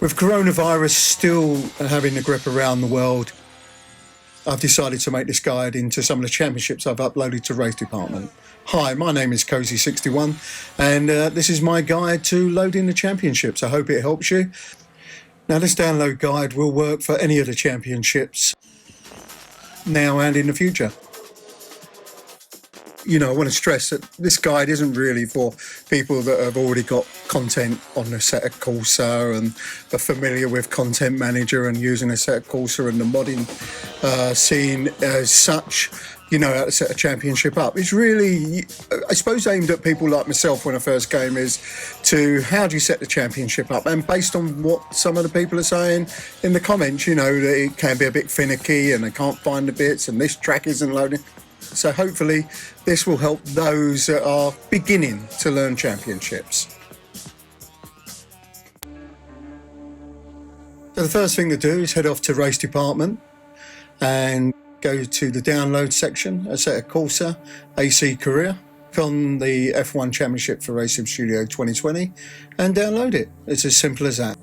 With coronavirus still having a grip around the world, I've decided to make this guide into some of the championships I've uploaded to Race Department. Hi, my name is Cozy61 and this is my guide to loading the championships. I hope it helps you. Now this download guide will work for any of the championships now and in the future. You know, I want to stress that this guide isn't really for people that have already got content on the Assetto Corsa and are familiar with Content Manager and using Assetto Corsa and the modding scene as such, you know how to set a championship up. It's really, I suppose, aimed at people like myself when I first came, is to how do you set the championship up? And based on what some of the people are saying in the comments, you know, that it can be a bit finicky and they can't find the bits and this track isn't loading. So hopefully this will help those that are beginning to learn championships. So the first thing to do is head off to Race Department and go to the download section, Assetto Corsa AC Career. Click on the F1 Championship for Racing Studio 2020 and download it. It's as simple as that.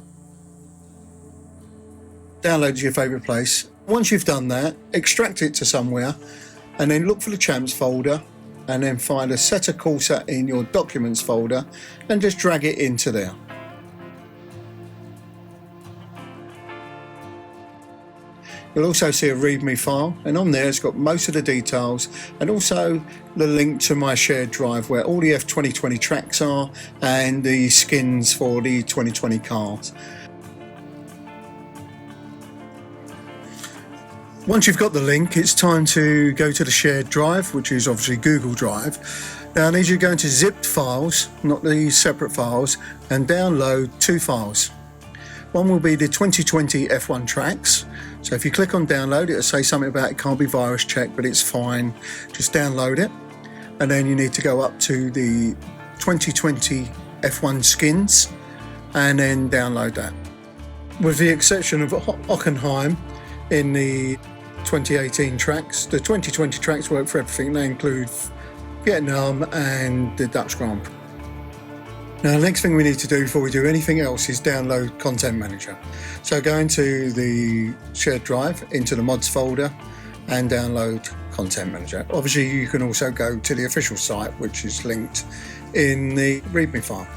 Download to your favourite place. Once you've done that, extract it to somewhere and then look for the champs folder and then find Assetto Corsa in your documents folder and just drag it into there. You'll also see a README file, and on there it's got most of the details and also the link to my shared drive where all the F2020 tracks are and the skins for the 2020 cars. Once you've got the link, it's time to go to the shared drive, which is obviously Google Drive. Now I need you to go into zipped files, not the separate files, and download two files. One will be the 2020 F1 tracks. So if you click on download, it'll say something about it can't be virus checked, but it's fine. Just download it. And then you need to go up to the 2020 F1 skins and then download that. With the exception of Hockenheim in the 2018 tracks, the 2020 tracks work for everything. They include Vietnam and the Dutch Grand Prix. Now the next thing we need to do before we do anything else is download Content Manager. So go into the shared drive, into the mods folder and download Content Manager. Obviously you can also go to the official site, which is linked in the README file.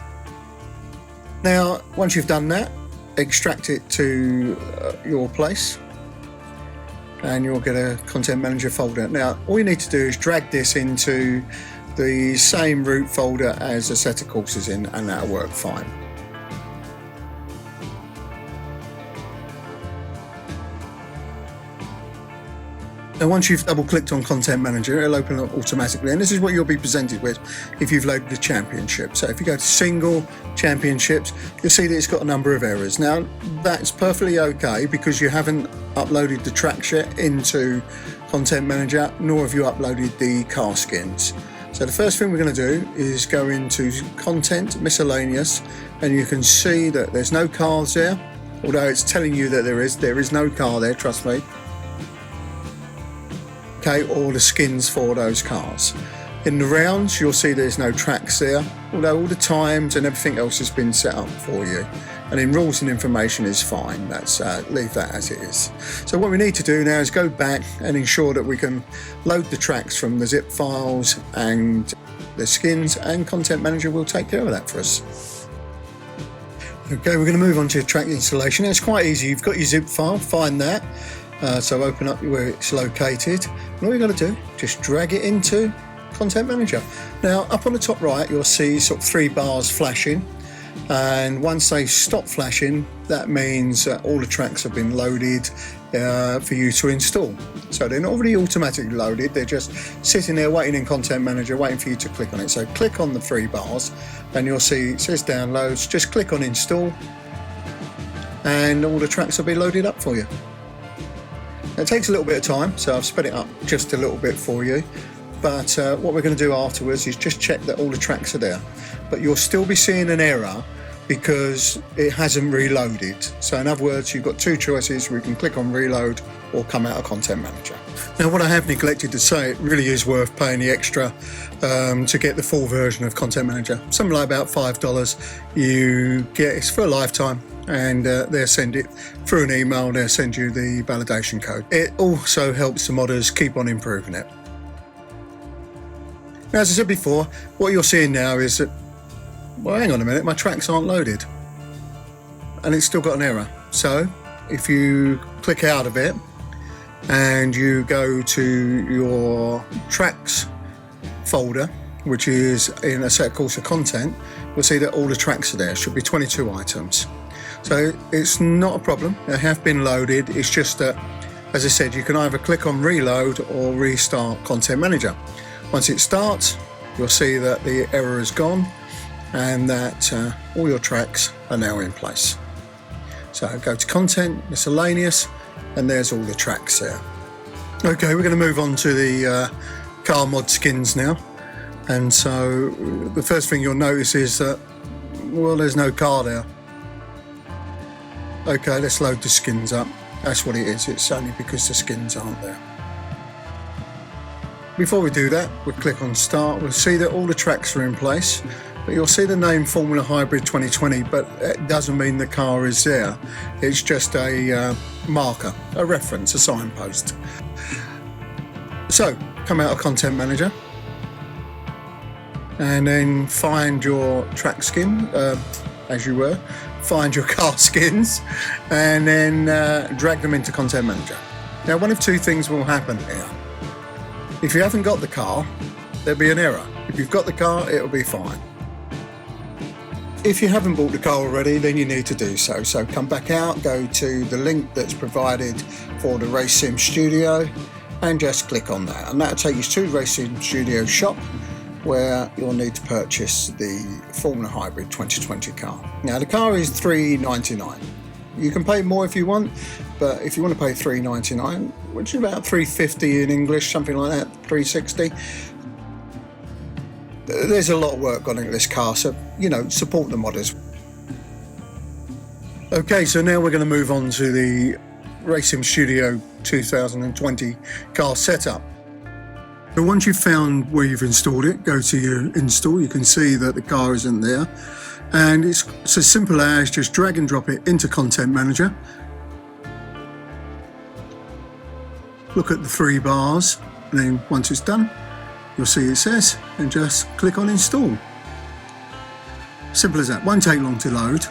Now once you've done that, extract it to your place and you'll get a Content Manager folder. Now all you need to do is drag this into the same root folder as Assetto Corsa is in, and that'll work fine. Now once you've double clicked on Content Manager, it'll open up automatically, and this is what you'll be presented with if you've loaded the championship. So if you go to single championships, you'll see that it's got a number of errors. Now that's perfectly okay because you haven't uploaded the tracks yet into Content Manager, nor have you uploaded the car skins. So the first thing we're going to do is go into Content, Miscellaneous, and you can see that there's no cars there, although it's telling you that there is no car there, trust me. Okay, or the skins for those cars. In the rounds, you'll see there's no tracks there, although all the times and everything else has been set up for you. And in rules and information is fine. That's leave that as it is. So what we need to do now is go back and ensure that we can load the tracks from the zip files and the skins, and Content Manager will take care of that for us. Okay, we're going to move on to track installation. It's quite easy. You've got your zip file, find that. So open up where it's located. And all you've got to do, just drag it into Content Manager. Now up on the top right, you'll see sort of 3 bars flashing. And once they stop flashing, that means all the tracks have been loaded for you to install. So they're not already automatically loaded, they're just sitting there waiting in Content Manager, waiting for you to click on it. So click on the 3 bars and you'll see it says downloads, just click on install and all the tracks will be loaded up for you. It takes a little bit of time, so I've sped it up just a little bit for you. But what we're going to do afterwards is just check that all the tracks are there. But you'll still be seeing an error because it hasn't reloaded. So in other words, you've got 2 choices. We can click on reload or come out of Content Manager. Now what I have neglected to say, it really is worth paying the extra to get the full version of Content Manager. Something like about $5. You get, it's for a lifetime. and they'll send it through an email. They'll send you the validation code. It also helps the modders keep on improving it. Now, as I said before, what you're seeing now is that, well, hang on a minute, my tracks aren't loaded, and it's still got an error. So if you click out of it and you go to your tracks folder, which is in Assetto Corsa content, you'll see that all the tracks are there. It should be 22 items. So it's not a problem. They have been loaded. It's just that, as I said, you can either click on reload or restart Content Manager. Once it starts, you'll see that the error is gone and that all your tracks are now in place. So go to content, miscellaneous, and there's all the tracks there. Okay, we're going to move on to the car mod skins now. And so the first thing you'll notice is that, well, there's no car there. Okay, let's load the skins up. That's what it is. It's only because the skins aren't there. Before we do that, we'll click on Start. We'll see that all the tracks are in place, but you'll see the name Formula Hybrid 2020, but it doesn't mean the car is there. It's just a marker, a reference, a signpost. So, come out of Content Manager, and then find your track skin, as you were, find your car skins, and then drag them into Content Manager. Now, one of two things will happen here. If you haven't got the car, there'll be an error. If you've got the car, it'll be fine. If you haven't bought the car already, then you need to do so. So come back out, go to the link that's provided for the Race Sim Studio, and just click on that. And that'll take you to the Race Sim Studio shop, where you'll need to purchase the Formula Hybrid 2020 car. Now, the car is $3.99. You can pay more if you want, but if you want to pay $3.99, which is about $3.50 in English, something like that, $3.60, there's a lot of work gone into this car, so, you know, support the modders. Okay, so now we're going to move on to the Race Sim Studio 2020 car setup. So once you've found where you've installed it, go to your install. You can see that the car isn't there. And it's as simple as just drag and drop it into Content Manager. Look at the three bars, and then once it's done, you'll see it says, and just click on Install. Simple as that. Won't take long to load.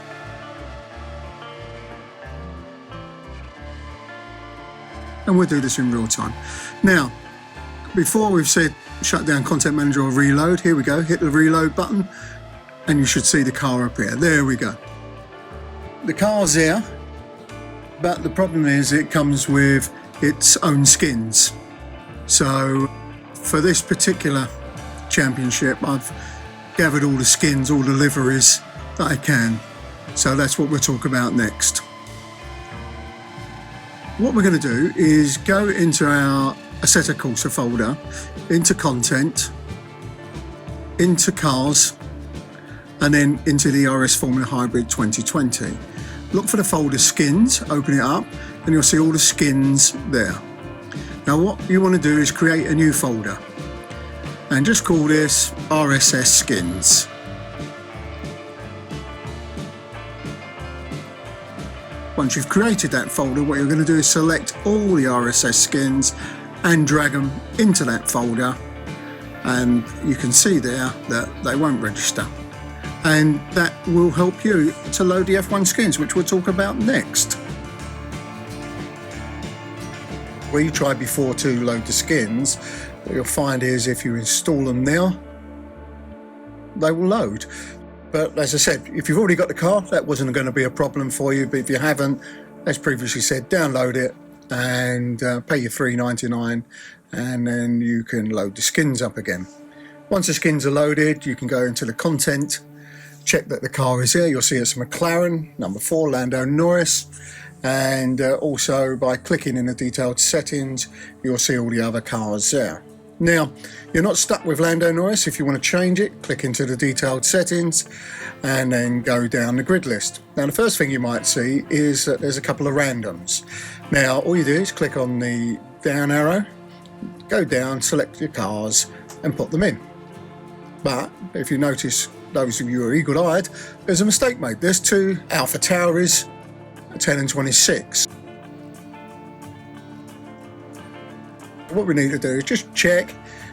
And we'll do this in real time. Now, before we've said shut down Content Manager or reload, here we go, hit the reload button, and you should see the car appear. There we go. The car's there, but the problem is it comes with its own skins. So for this particular championship, I've gathered all the skins, all the liveries that I can. So that's what we'll talk about next. What we're going to do is go into our Assetto Corsa folder, into content, into cars, and then into the RS Formula Hybrid 2020. Look for the folder skins, open it up, and you'll see all the skins there. Now what you want to do is create a new folder and just call this RSS skins. Once you've created that folder, what you're going to do is select all the RSS skins and drag them into that folder, and you can see there that they won't register. And that will help you to load the F1 skins, which we'll talk about next. Where you tried before to load the skins, what you'll find is if you install them now, they will load. But as I said, if you've already got the car, that wasn't going to be a problem for you. But if you haven't, as previously said, download it and pay your $3.99, and then you can load the skins up again. Once the skins are loaded, you can go into the content, check that the car is here. You'll see it's a McLaren, number 4, Lando Norris. And also by clicking in the detailed settings, you'll see all the other cars there. Now, you're not stuck with Lando Norris. If you want to change it, click into the detailed settings and then go down the grid list. Now, the first thing you might see is that there's a couple of randoms. Now, all you do is click on the down arrow, go down, select your cars and put them in. But if you notice those of you who are eagle-eyed, there's a mistake made. There's two Alpha Tauris, 10 and 26. What we need to do is just check,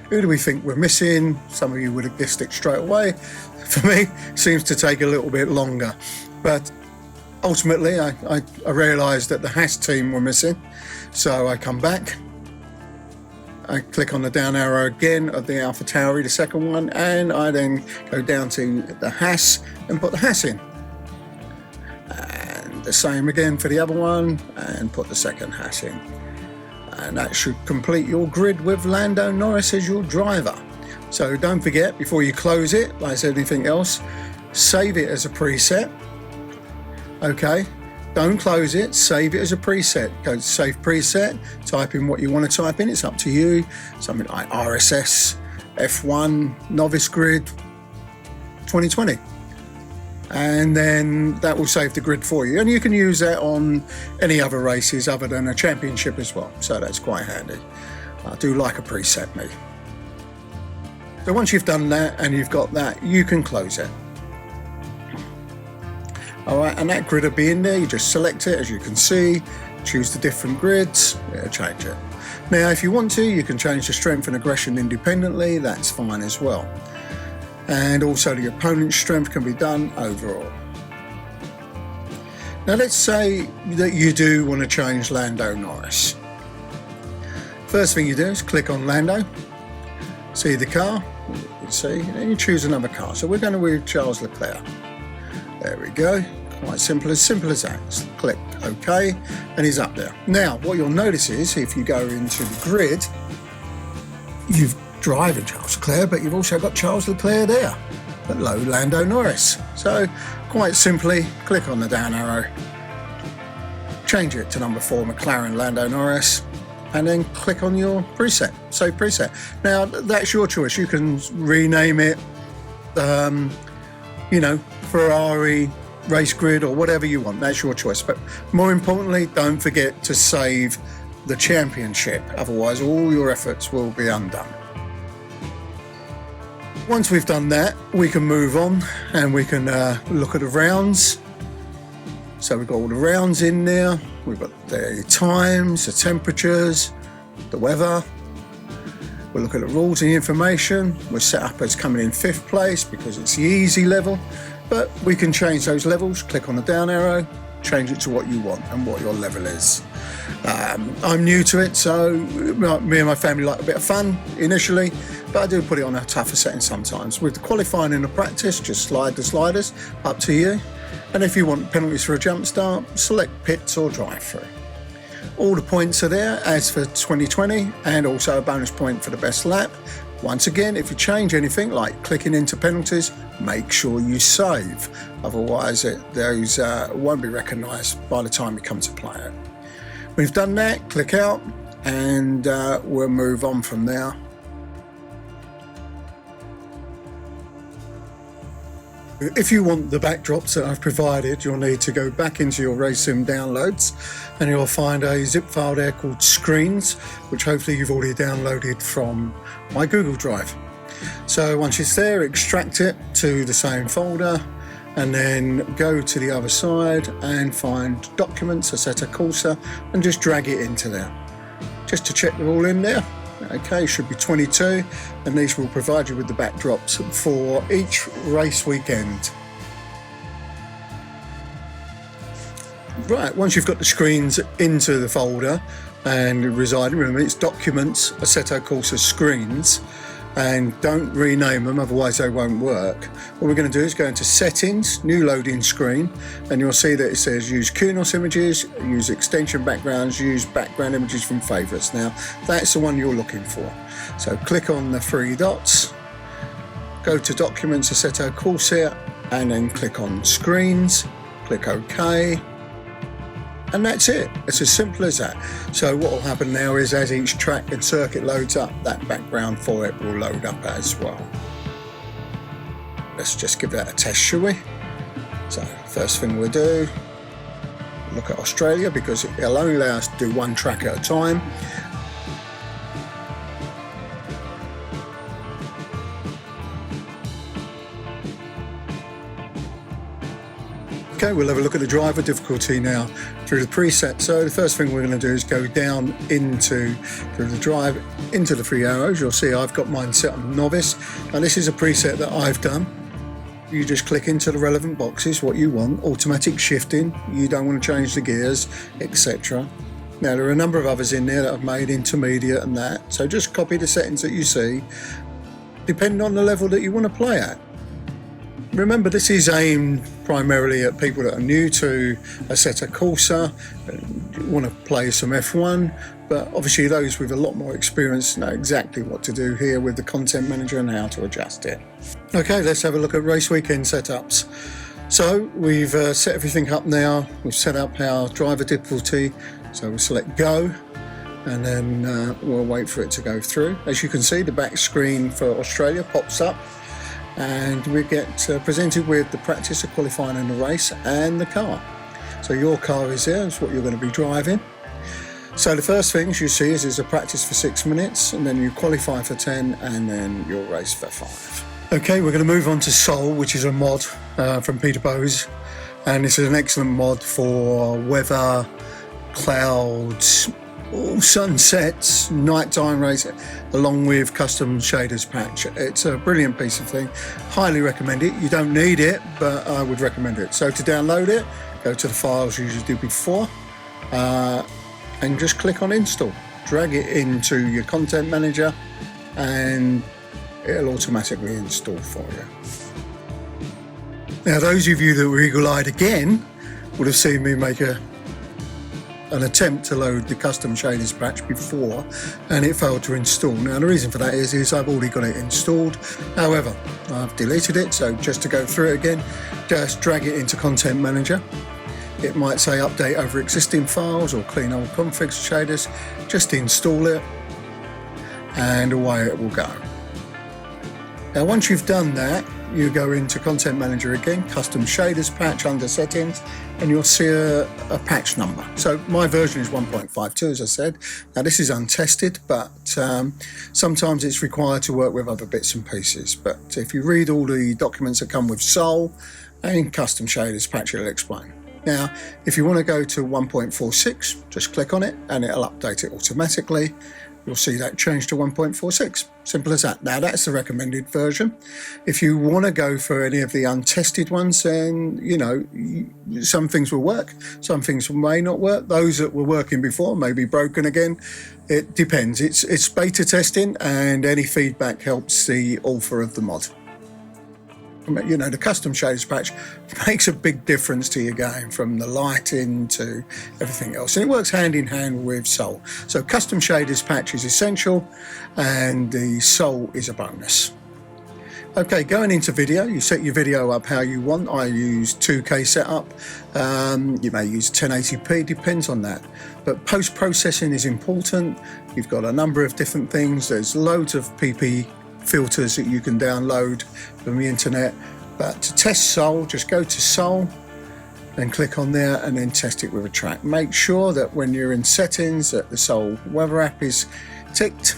who do we think we're missing? Some of you would have guessed it straight away. For me, it seems to take a little bit longer. But ultimately, I realised that the Haas team were missing. So I come back, I click on the down arrow again of the Alpha Tauri, the second one, and I then go down to the Haas and put the Haas in. And the same again for the other one, and put the second Haas in. And that should complete your grid with Lando Norris as your driver. So don't forget, before you close it, like anything else, save it as a preset. Okay, don't close it, save it as a preset. Go to save preset, type in what you want to type in, it's up to you. Something like RSS, F1, Novice Grid, 2020. And then that will save the grid for you. And you can use that on any other races other than a championship as well. So that's quite handy. I do like a preset, me. So once you've done that and you've got that, you can close it. All right, and that grid will be in there. You just select it, as you can see, choose the different grids, change it. Now, if you want to, you can change the strength and aggression independently. That's fine as well. And also the opponent's strength can be done overall. Now let's say that you do want to change Lando Norris. First thing you do is click on Lando, see the car, and you choose another car. So we're going to with Charles Leclerc. There we go, quite simple as that. Just click OK, and he's up there. Now what you'll notice is if you go into the grid, you've driving Charles Leclerc, but you've also got Charles Leclerc there, but low Lando Norris. So quite simply, click on the down arrow, change it to number 4 McLaren Lando Norris, and then click on your preset, save preset. Now that's your choice. You can rename it, Ferrari race grid or whatever you want. That's your choice. But more importantly, don't forget to save the championship. Otherwise, all your efforts will be undone. Once we've done that, we can move on and we can look at the rounds. So we've got all the rounds in there. We've got the times, the temperatures, the weather. We'll look at the rules and the information. We're set up as coming in 5th place because it's the easy level, but we can change those levels. Click on the down arrow, change it to what you want and what your level is. I'm new to it, so me and my family like a bit of fun initially, but I do put it on a tougher setting sometimes. With the qualifying and the practice, just slide the sliders, up to you. And if you want penalties for a jump start, select pits or drive-through. All the points are there as for 2020 and also a bonus point for the best lap. Once again, if you change anything like clicking into penalties, make sure you save. Otherwise, those won't be recognised by the time you come to play it. We've done that, click out, and we'll move on from there. If you want the backdrops that I've provided, you'll need to go back into your RaceSim downloads and you'll find a zip file there called Screens, which hopefully you've already downloaded from my Google Drive. So once it's there, extract it to the same folder and then go to the other side and find Documents, Assetto Corsa, and just drag it into there. Just to check they're all in there. Okay, should be 22, and these will provide you with the backdrops for each race weekend. Right, once you've got the screens into the folder and residing, remember it's Documents, Assetto Corsa Screens, and don't rename them, otherwise they won't work. What we're going to do is go into Settings, New Loading Screen, and you'll see that it says Use QNOS images, use extension backgrounds, use background images from favourites. Now, that's the one you're looking for. So click on the 3 dots, go to Documents, Assetto Corsa, and then click on Screens, click OK. And that's it. It's as simple as that. So what will happen now is as each track and circuit loads up, that background for it will load up as well. Let's just give that a test, shall we? So first thing we'll do, look at Australia because it'll only allow us to do one track at a time. Okay, we'll have a look at the driver difficulty now through the preset. So the first thing we're going to do is go down through the drive into the 3 arrows. You'll see I've got mine set on novice. Now this is a preset that I've done. You just click into the relevant boxes, what you want, automatic shifting, you don't want to change the gears, etc. Now there are a number of others in there that I've made intermediate and that, so just copy the settings that you see, depending on the level that you want to play at. Remember, this is aimed primarily at people that are new to Assetto Corsa, want to play some F1, but obviously those with a lot more experience know exactly what to do here with the content manager and how to adjust it. Okay, let's have a look at race weekend setups. So we've set everything up now. We've set up our driver difficulty. So we'll select go, and then we'll wait for it to go through. As you can see, the back screen for Australia pops up, and we get presented with the practice of qualifying in the race and the car. So your car is there, it's what you're going to be driving. So the first things you see is a practice for 6 minutes, and then you qualify for 10, and then you'll race for 5. Okay, we're going to move on to Sol, which is a mod from Peter Bose, and this is an excellent mod for weather, clouds, sunsets, nighttime racing, along with custom shaders patch. It's a brilliant piece of thing. Highly recommend it. You don't need it, but I would recommend it. So to download it, go to the files you usually do before, and just click on install. Drag it into your content manager, and it'll automatically install for you. Now, those of you that were eagle-eyed again would have seen me make an attempt to load the custom shaders patch before, and it failed to install. Now the reason for that is I've already got it installed. However, I've deleted it, so just to go through it again, just drag it into content manager. It might say update over existing files or clean old configs shaders. Just install it, and away it will go. Now once you've done that, you go into content manager again, custom shaders patch under settings, and you'll see a patch number. So my version is 1.52, as I said. Now this is untested, but sometimes it's required to work with other bits and pieces. But if you read all the documents that come with Sol and custom shaders patch, it'll explain. Now, if you want to go to 1.46, just click on it and it'll update it automatically. You'll see that change to 1.46. Simple as that. Now that's the recommended version. If you want to go for any of the untested ones, then some things will work, some things may not work. Those that were working before may be broken again. It depends. It's beta testing, and any feedback helps the author of the mod. The custom shaders patch makes a big difference to your game, from the lighting to everything else, and it works hand in hand with Sol. So custom shaders patch is essential, and the Sol is a bonus. Okay, going into video, you set your video up how you want. I use 2K setup. You may use 1080p, depends on that. But post-processing is important. You've got a number of different things. There's loads of PP filters that you can download from the internet, but to test Sol, just go to Sol and click on there and then test it with a track. Make sure that when you're in settings that the Sol weather app is ticked,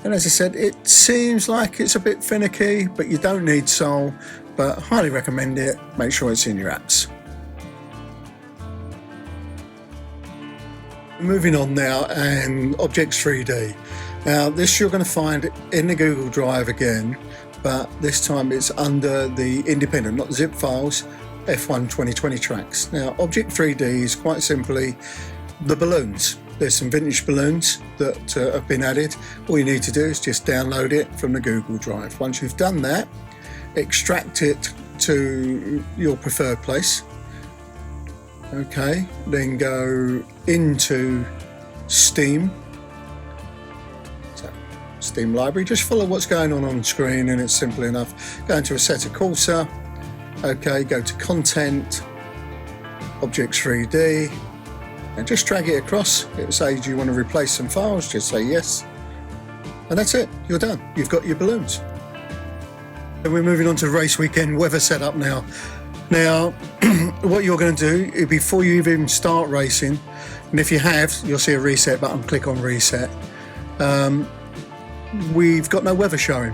and as I said, it seems like it's a bit finicky, but you don't need Sol, but highly recommend it. Make sure it's in your apps. Moving on now, and Objects 3D. Now this you're going to find in the Google Drive again, but this time it's under the independent, not zip files, F1 2020 tracks. Now Object 3D is quite simply the balloons. There's some vintage balloons that have been added. All you need to do is just download it from the Google Drive. Once you've done that, extract it to your preferred place. Okay, then go into Steam. Steam library, just follow what's going on screen, and it's simple enough. Go into Assetto Corsa, okay, go to content, Objects 3D, and just drag it across. It will say, do you want to replace some files? Just say yes, and that's it, you're done. You've got your balloons. And we're moving on to race weekend weather setup now. Now, what you're going to do before you even start racing, and if you have, you'll see a reset button, click on reset. We've got no weather showing.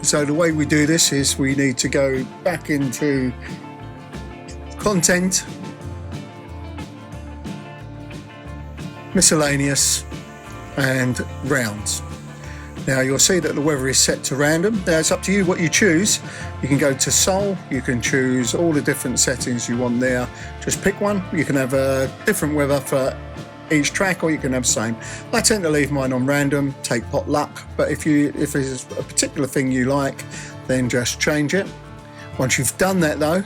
So the way we do this is we need to go back into content, miscellaneous, and rounds. Now you'll see that the weather is set to random. Now it's up to you what you choose. You can go to Sol, you can choose all the different settings you want there. Just pick one. You can have a different weather for each track, or you can have the same. I tend to leave mine on random, take pot luck, but if there's a particular thing you like, then just change it. Once you've done that though,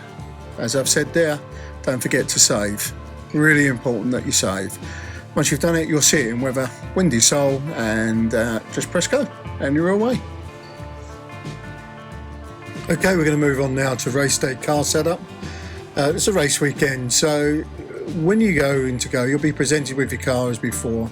as I've said there, don't forget to save. Really important that you save. Once you've done it, you'll see it in weather, windy Sol, and just press go, and you're away. Okay, we're going to move on now to race day car setup. It's a race weekend, so when you go in to go, you'll be presented with your car as before,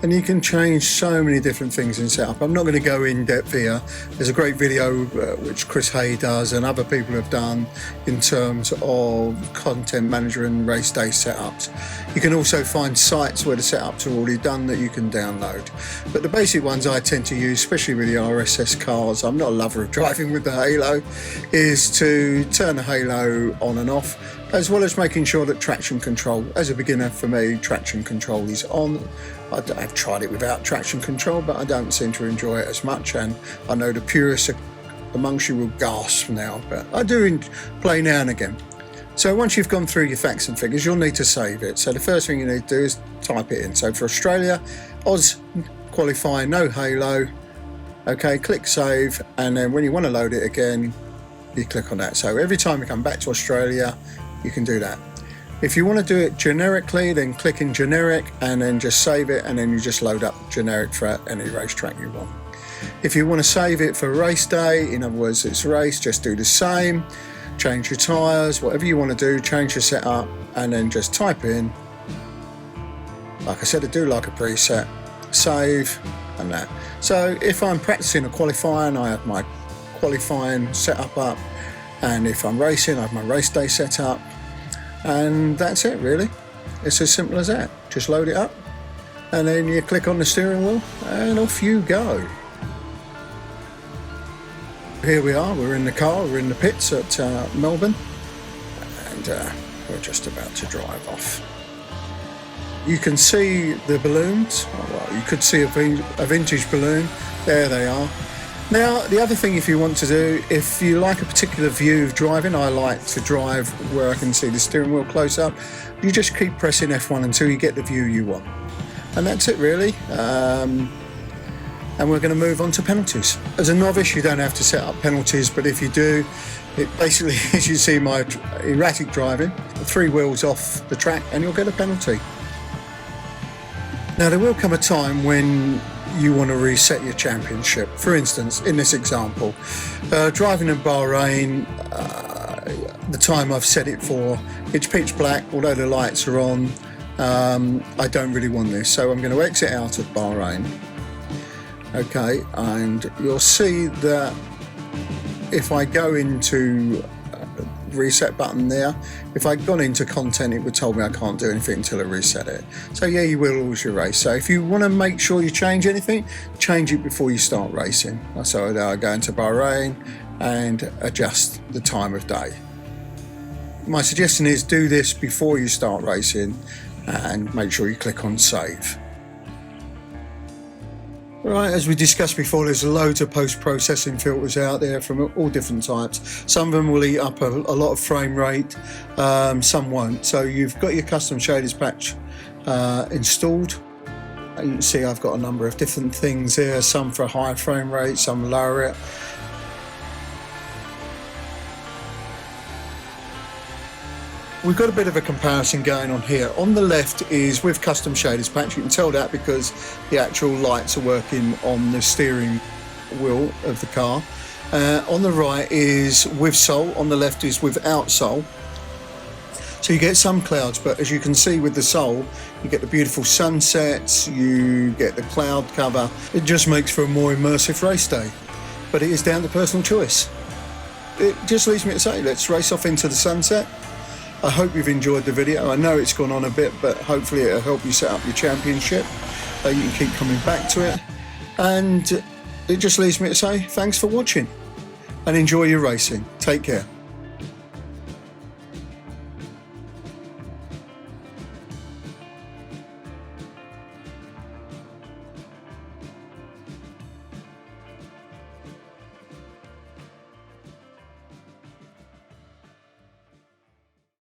and you can change so many different things in setup. I'm not going to go in depth here. There's a great video which Chris Hay does and other people have done in terms of content manager and race day setups. You can also find sites where the setups are already done that you can download. But the basic ones I tend to use, especially with the RSS cars, I'm not a lover of driving with the halo, is to turn the halo on and off, as well as making sure that traction control, as a beginner for me, traction control is on. I've tried it without traction control, but I don't seem to enjoy it as much, and I know the purists amongst you will gasp now, but I do play now and again. So once you've gone through your facts and figures, you'll need to save it. So the first thing you need to do is type it in. So for Australia, Oz qualifying, no halo. Okay, click save, and then when you want to load it again, you click on that. So every time you come back to Australia, you can do that. If you want to do it generically, then click in generic and then just save it, and then you just load up generic for any racetrack you want. If you want to save it for race day, in other words it's race, just do the same. Change your tyres, whatever you want to do, change your setup, and then just type in, like I said, I do like a preset, save, and that. So if I'm practicing a qualifying, I have my qualifying setup up, and if I'm racing, I have my race day set up, and that's it really. It's as simple as that. Just load it up, and then you click on the steering wheel, and off you go. Here we are, we're in the car, we're in the pits at Melbourne, and we're just about to drive off. You can see the balloons. Oh, well, you could see a vintage balloon. There they are. Now, the other thing if you want to do, if you like a particular view of driving, I like to drive where I can see the steering wheel close up. You just keep pressing F1 until you get the view you want. And that's it really. And we're going to move on to penalties. As a novice, you don't have to set up penalties, but if you do, it basically, as you see my erratic driving, 3 wheels off the track and you'll get a penalty. Now there will come a time when you want to reset your championship. For instance, in this example, driving in Bahrain, the time I've set it for, it's pitch black, although the lights are on. I don't really want this, so I'm going to exit out of Bahrain. Okay, and you'll see that if I go into reset button there, if I'd gone into content, it would tell me I can't do anything until I reset it. So yeah, you will lose your race. So if you want to make sure you change anything, change it before you start racing. So I go into Bahrain and adjust the time of day. My suggestion is do this before you start racing and make sure you click on save. Right, as we discussed before, there's loads of post-processing filters out there from all different types. Some of them will eat up a lot of frame rate, some won't. So you've got your custom shaders patch installed. You can see I've got a number of different things here, some for higher frame rate, some lower it. We've got a bit of a comparison going on here. On the left is with custom shaders patch. You can tell that because the actual lights are working on the steering wheel of the car. On the right is with Sol, on the left is without Sol. So you get some clouds, but as you can see with the Sol, you get the beautiful sunsets, you get the cloud cover. It just makes for a more immersive race day, but it is down to personal choice. It just leaves me to say, let's race off into the sunset. I hope you've enjoyed the video. I know it's gone on a bit, but hopefully it'll help you set up your championship. You can keep coming back to it. And it just leaves me to say thanks for watching. and enjoy your racing. Take care.